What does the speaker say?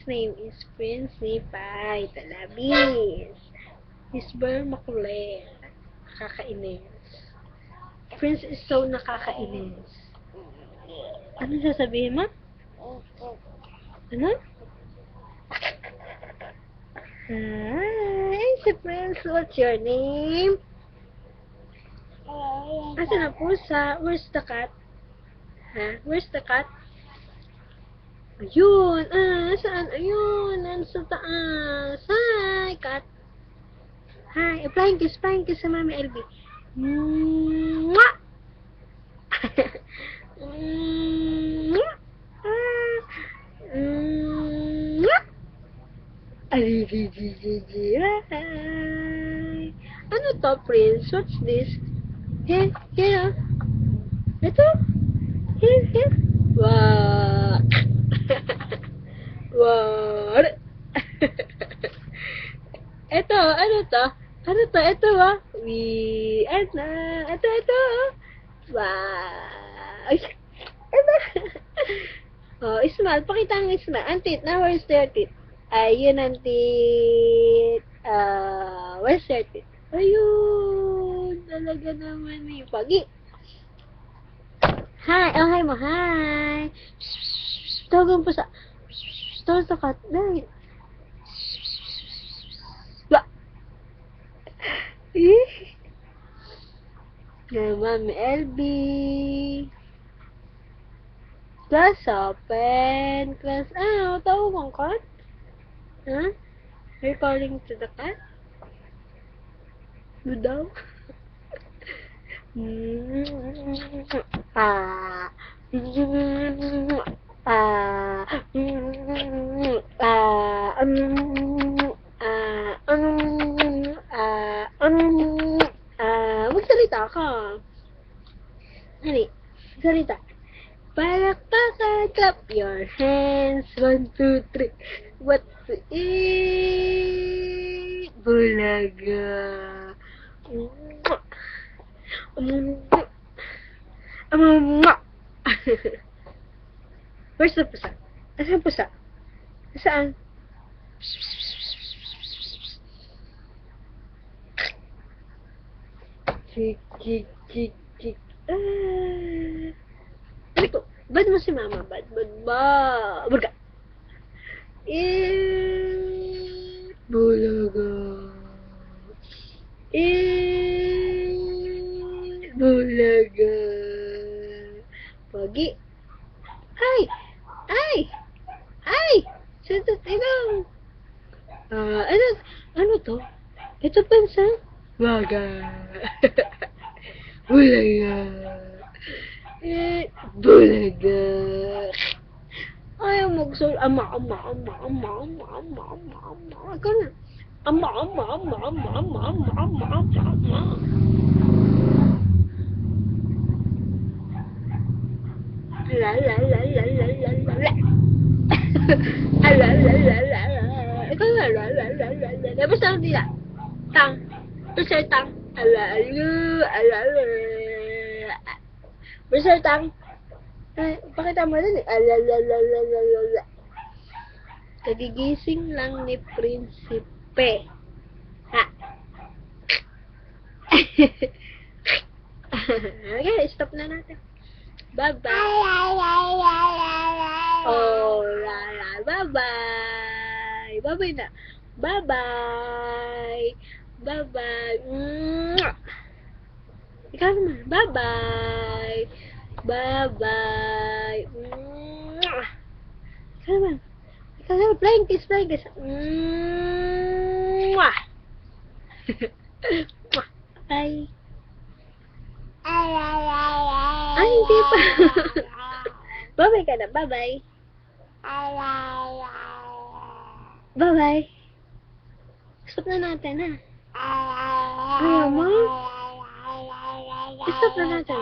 name is Princey Pie Talabis. He's very makulit. Nakakainis. Prince is so nakakainis. Ano sasabihin mo? Ano? Hi, si Prince. What's your name? Asan ang pusa? Where's the cat? Ha? Where's the cat? Ayun. Saan? Ayun. Nasa taas. Hi, cat. Hi. Flying kiss sa Mami LB. Mwah! Mwah! Mwah! Hi. Ano to, Prince? What's this? Here. Ito? Here. Wow. Wow. Ito, ano to? Ito ba? Ito. Wow. Ito. Oh, smile. Pakita ang smile. Ang tit. Now, where's their tit? Ayun ang tit. Where's their tit? Ayun. Talaga naman eh. Pagi. Hi. Oh, hi mo. Hi. Tawagan po sa... Tawag sa cat. Dahil. Ba? Mami LB. Class open. Class out. Tawag ang cat? Huh? Are you calling to the cat? Do daw? Magsalita ka. Hani, salita. Palakpakan, clap your hands. 1, 2, 3. What to eat? Bulaga. Where's the pusa? Asan pusa? Saan? Kik. Ano to? Bad mo si mama. Bad. Burga. Bulaga. Bulaga. Pagi. Ay! Santot, ino. Ano to? Ito pansa? Waga. Bulaga. Bulaga. Ayaw magsul. Ama. Ikaw na. Ama. La. Ikaw na. La. Basta ang dila. Tang. Basta tang. Basta tang. Pakita mo din. Kagigising lang ni Prinsipe. Ha? Okay, stop na natin. Bye-bye. Oh, la. Bye-bye. Bye-bye na. Bye-bye. Ikaw naman. Bye-bye. Ikaw naman. Flying kiss. Bye. Ay, hindi pa. Bye-bye ka na. Bye-bye. Stop na natin, ha? Ayaw mo? Stop na natin.